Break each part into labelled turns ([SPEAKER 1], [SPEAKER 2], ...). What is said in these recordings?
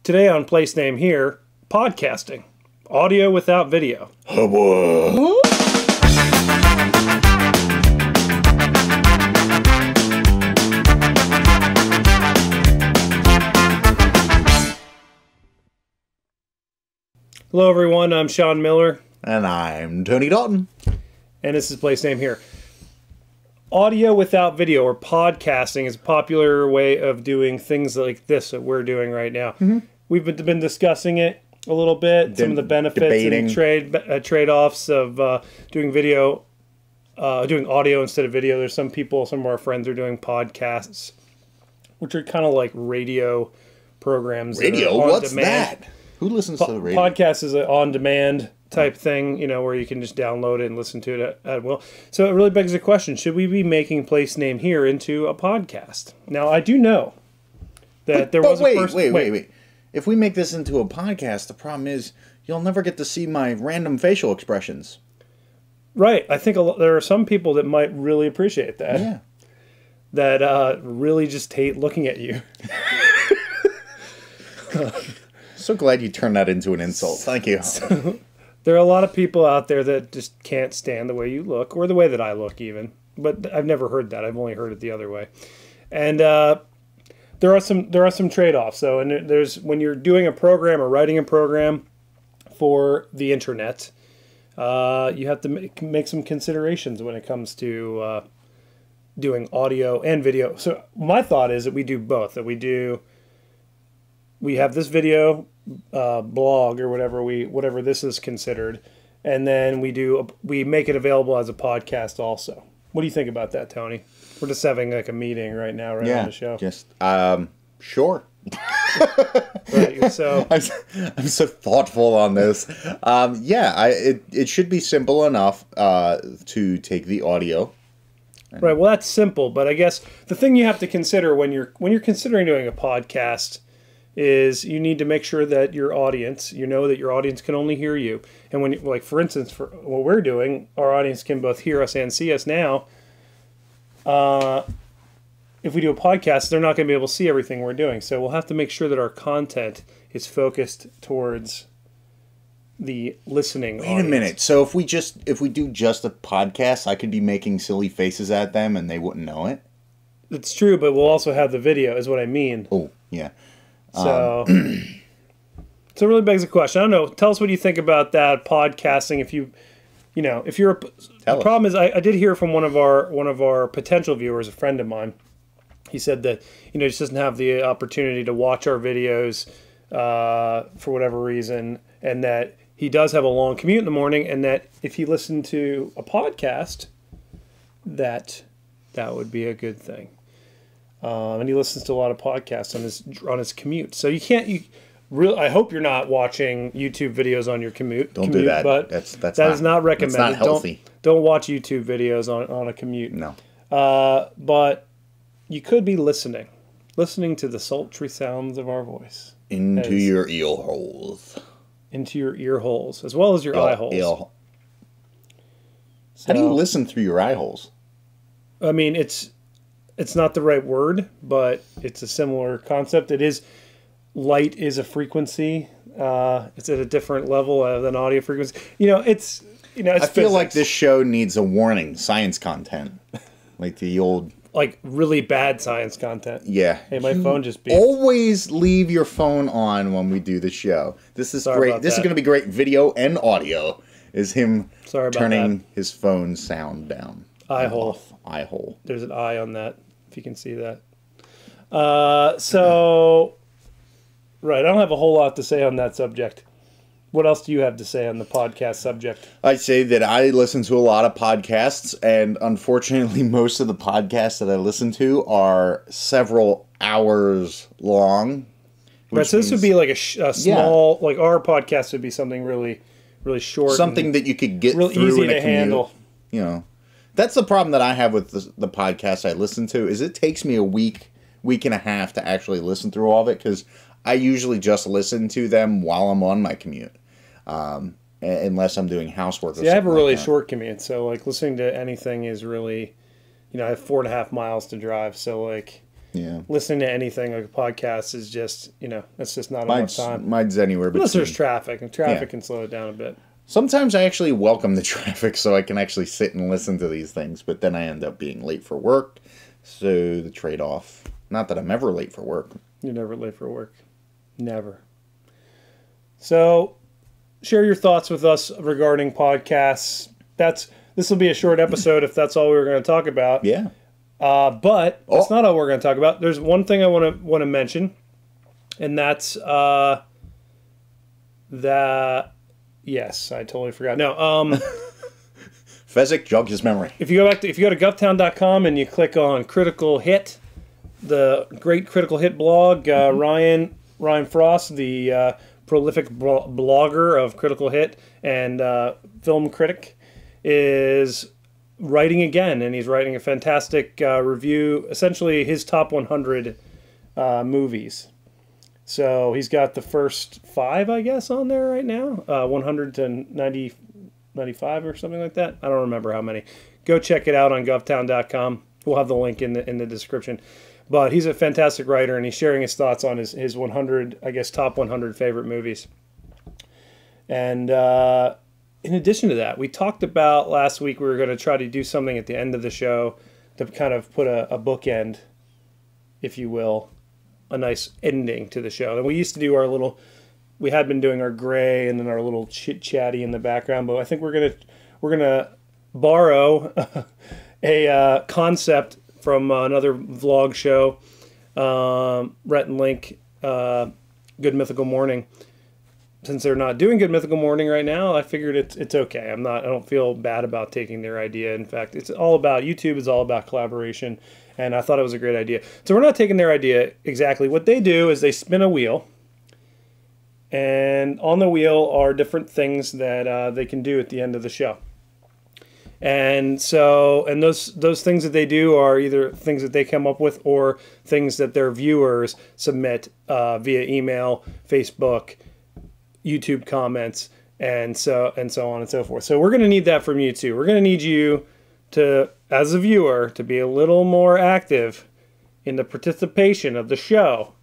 [SPEAKER 1] Today on Place Name Here, podcasting. Audio without video.
[SPEAKER 2] Oh boy.
[SPEAKER 1] Hello everyone, I'm Sean Miller.
[SPEAKER 2] And I'm Tony Dalton.
[SPEAKER 1] And this is Place Name Here. Audio without video, or podcasting, is a popular way of doing things like this that we're doing right now. Mm-hmm. We've been discussing it a little bit, some of the benefits and trade-offs of doing video, doing audio instead of video. There's some people, some of our friends are doing podcasts, which are kind of like radio programs.
[SPEAKER 2] Radio? What's that? Who listens to the radio?
[SPEAKER 1] Podcast is an on-demand type thing, you know, where you can just download it and listen to it at will. So it really begs the question, should we be making Place Name Here into a podcast? Now, I do know that there was a person...
[SPEAKER 2] Wait. If we make this into a podcast, the problem is you'll never get to see my random facial expressions.
[SPEAKER 1] Right. I think there are some people that might really appreciate that.
[SPEAKER 2] Yeah.
[SPEAKER 1] That really just hate looking at you.
[SPEAKER 2] So glad you turned that into an insult. Thank you.
[SPEAKER 1] So, there are a lot of people out there that just can't stand the way you look, or the way that I look even. But I've never heard that. I've only heard it the other way. And there are some trade-offs. So, and there's when you're doing a program or writing a program for the internet, you have to make some considerations when it comes to doing audio and video. So my thought is that we do both. That we have this video blog or whatever this is considered, and then we make it available as a podcast also. What do you think about that, Tony? We're just having like a meeting right now, on the show.
[SPEAKER 2] Just sure.
[SPEAKER 1] Right, so
[SPEAKER 2] I'm so thoughtful on this. It should be simple enough to take the audio.
[SPEAKER 1] Right. Well, that's simple, but I guess the thing you have to consider when you're considering doing a podcast is you need to make sure that your audience, that your audience can only hear you. And when, like, for instance, for what we're doing, our audience can both hear us and see us now. If we do a podcast, they're not going to be able to see everything we're doing. So we'll have to make sure that our content is focused towards the listening audience.
[SPEAKER 2] Wait a minute. So if we do just a podcast, I could be making silly faces at them and they wouldn't know it?
[SPEAKER 1] It's true, but we'll also have the video, is what I mean.
[SPEAKER 2] Oh, yeah.
[SPEAKER 1] So, so it really begs the question. I don't know. Tell us what you think about that podcasting. If you're the problem is, I did hear from one of our potential viewers, a friend of mine. He said that he just doesn't have the opportunity to watch our videos for whatever reason, and that he does have a long commute in the morning, and that if he listened to a podcast, that would be a good thing. And he listens to a lot of podcasts on his commute. So I hope you're not watching YouTube videos on your commute.
[SPEAKER 2] Don't do that.
[SPEAKER 1] But that is not recommended.
[SPEAKER 2] It's not healthy.
[SPEAKER 1] Don't watch YouTube videos on a commute.
[SPEAKER 2] No.
[SPEAKER 1] But you could be listening to the sultry sounds of our voice
[SPEAKER 2] into your ear holes,
[SPEAKER 1] as well as your eye holes.
[SPEAKER 2] How do you listen through your eye holes?
[SPEAKER 1] I mean, it's not the right word, but it's a similar concept. Light is a frequency. It's at a different level than audio frequency. It's I feel
[SPEAKER 2] physics. Like this show needs a warning, science content, like the old,
[SPEAKER 1] like really bad science content.
[SPEAKER 2] Yeah.
[SPEAKER 1] Hey, my phone just beeped.
[SPEAKER 2] Always leave your phone on when we do the show. This is great. This is going to be great video and audio. Is him turning his phone sound down.
[SPEAKER 1] Eye hole.
[SPEAKER 2] Eye hole.
[SPEAKER 1] There's an eye on that, if you can see that. So, right, I don't have a whole lot to say on that subject. What else do you have to say on the podcast subject?
[SPEAKER 2] I'd say that I listen to a lot of podcasts, and unfortunately, most of the podcasts that I listen to are several hours long.
[SPEAKER 1] Right, so this would be like a small, like our podcast would be something really, really short.
[SPEAKER 2] Something that you could get
[SPEAKER 1] real
[SPEAKER 2] through
[SPEAKER 1] easy
[SPEAKER 2] in a
[SPEAKER 1] to
[SPEAKER 2] commute.
[SPEAKER 1] handle.
[SPEAKER 2] That's the problem that I have with the podcast I listen to, is it takes me a week and a half to actually listen through all of it, because I usually just listen to them while I'm on my commute, unless I'm doing housework.
[SPEAKER 1] See, I have a really short commute, so like listening to anything is really, I have 4.5 miles to drive, so like
[SPEAKER 2] Yeah.
[SPEAKER 1] listening to anything like a podcast is just, that's just not enough time.
[SPEAKER 2] Mine's anywhere between.
[SPEAKER 1] Unless there's traffic, and traffic
[SPEAKER 2] Yeah.
[SPEAKER 1] can slow it down a bit.
[SPEAKER 2] Sometimes I actually welcome the traffic so I can actually sit and listen to these things, but then I end up being late for work. So the trade-off. Not that I'm ever late for work.
[SPEAKER 1] You're never late for work. Never. So, share your thoughts with us regarding podcasts. This will be a short episode if that's all we were going to talk about.
[SPEAKER 2] Yeah.
[SPEAKER 1] But that's not all we're going to talk about. There's one thing I want to mention, and that's that. Yes, I totally forgot. No,
[SPEAKER 2] Fezzik jogged his memory.
[SPEAKER 1] if you go to govtown.com and you click on Critical Hit, the great Critical Hit blog, Ryan Frost, the prolific blogger of Critical Hit and film critic, is writing again, and he's writing a fantastic review, essentially his top 100 movies. So he's got the first 5, I guess, on there right now, 100 to 95 or something like that. I don't remember how many. Go check it out on govtown.com. We'll have the link in the description. But he's a fantastic writer, and he's sharing his thoughts on his 100, I guess, top 100 favorite movies. And in addition to that, we talked about last week we were going to try to do something at the end of the show to kind of put a bookend, if you will, a nice ending to the show. And we used to do we had been doing our gray and then our little chit-chatty in the background, but I think we're gonna borrow a concept from another vlog show, Rhett and Link, Good Mythical Morning. Since they're not doing Good Mythical Morning right now, I figured it's okay. I don't feel bad about taking their idea. In fact, YouTube is all about collaboration, and I thought it was a great idea. So we're not taking their idea exactly. What they do is they spin a wheel, and on the wheel are different things that they can do at the end of the show. And those things that they do are either things that they come up with or things that their viewers submit via email, Facebook, YouTube comments, and so on and so forth. So we're going to need that from you too. We're going to need you to, as a viewer, to be a little more active in the participation of the show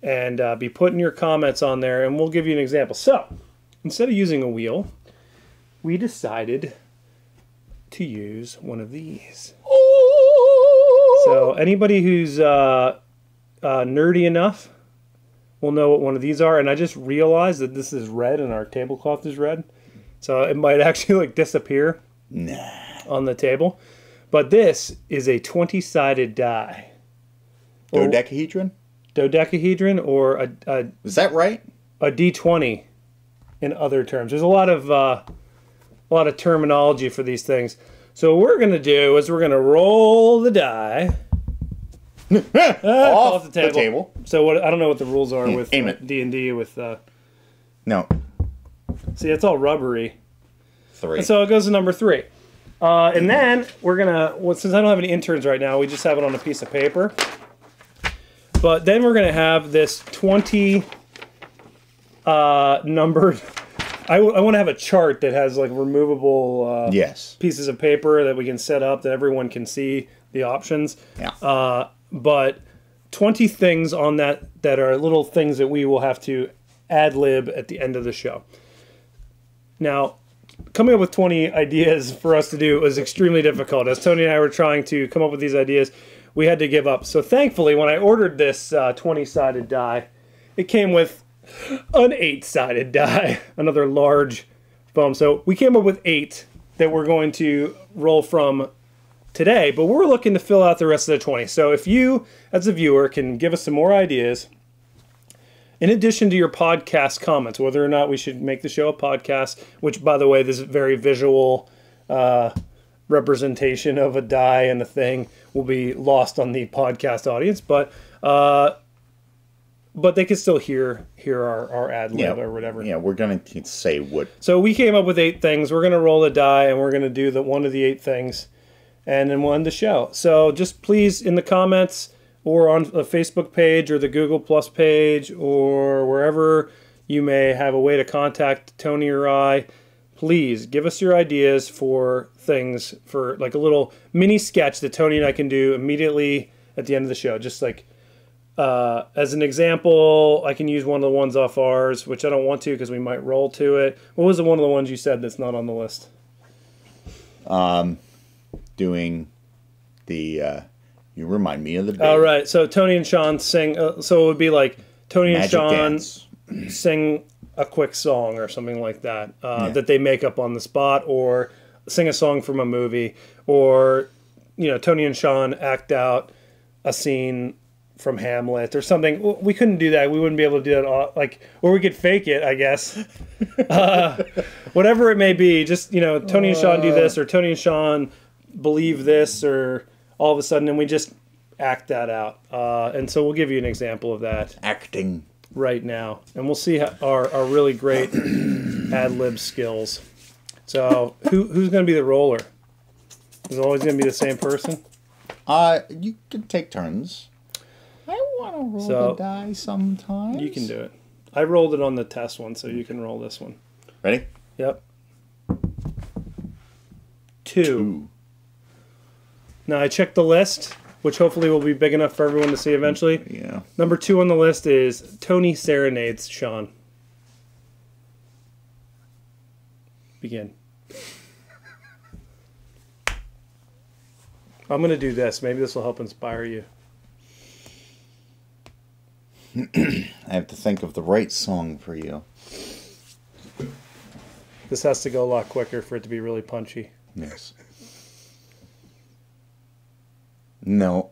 [SPEAKER 1] and be putting your comments on there, and we'll give you an example. So instead of using a wheel, we decided to use one of these. So anybody who's nerdy enough will know what one of these are, and I just realized that this is red and our tablecloth is red, so it might actually disappear on the table. But this is a 20-sided die.
[SPEAKER 2] Dodecahedron?
[SPEAKER 1] Dodecahedron, or a
[SPEAKER 2] Is that right?
[SPEAKER 1] a D20 in other terms. There's a lot of terminology for these things. So what we're going to do is we're going to roll the die
[SPEAKER 2] off the table.
[SPEAKER 1] So I don't know what the rules are with D&D with
[SPEAKER 2] No.
[SPEAKER 1] see, it's all rubbery.
[SPEAKER 2] 3.
[SPEAKER 1] And so it goes to number 3. And then we're going to, since I don't have any interns right now, we just have it on a piece of paper. But then we're going to have this 20 numbered. I want to have a chart that has removable pieces of paper that we can set up that everyone can see the options.
[SPEAKER 2] Yeah.
[SPEAKER 1] But 20 things on that are little things that we will have to ad-lib at the end of the show. Now, coming up with 20 ideas for us to do was extremely difficult. As Tony and I were trying to come up with these ideas, we had to give up. So thankfully, when I ordered this 20-sided die, it came with an 8-sided die, another large foam. So we came up with 8 that we're going to roll from today, but we're looking to fill out the rest of the 20. So if you, as a viewer, can give us some more ideas, in addition to your podcast comments, whether or not we should make the show a podcast, which, by the way, this is very visual representation of a die and a thing will be lost on the podcast audience, but they can still hear our ad lib or whatever.
[SPEAKER 2] Yeah, we're going to say what.
[SPEAKER 1] So we came up with 8 things. We're going to roll the die, and we're going to do one of the 8 things, and then we'll end the show. So just please, in the comments or on the Facebook page or the Google Plus page or wherever you may have a way to contact Tony or I, please give us your ideas for things, for a little mini sketch that Tony and I can do immediately at the end of the show. Just like as an example, I can use one of the ones off ours, which I don't want to because we might roll to it. What was the one of the ones you said that's not on the list?
[SPEAKER 2] Doing the you remind me of the.
[SPEAKER 1] Oh, right. So Tony and Sean sing. So it would be like Tony
[SPEAKER 2] Magic
[SPEAKER 1] and Sean
[SPEAKER 2] Dance.
[SPEAKER 1] sing a quick song or something like that that they make up on the spot, or sing a song from a movie, or Tony and Sean act out a scene from Hamlet or something. We couldn't do that. We wouldn't be able to do that or we could fake it, I guess. Whatever it may be, just Tony and Sean do this, or Tony and Sean believe this, or all of a sudden, and we just act that out. And so we'll give you an example of that
[SPEAKER 2] Acting.
[SPEAKER 1] right now, and we'll see our really great ad-lib skills. So who's going to be the roller? Is it always going to be the same person?
[SPEAKER 2] You can take turns. I want to roll the die sometimes.
[SPEAKER 1] You can do it. I rolled it on the test one, so you can roll this one.
[SPEAKER 2] Ready?
[SPEAKER 1] Yep. 2. Now I checked the list, which hopefully will be big enough for everyone to see eventually.
[SPEAKER 2] Yeah.
[SPEAKER 1] Number 2 on the list is Tony serenades Sean. Begin. I'm going to do this. Maybe this will help inspire you.
[SPEAKER 2] I have to think of the right song for you.
[SPEAKER 1] This has to go a lot quicker for it to be really punchy.
[SPEAKER 2] Yes. No.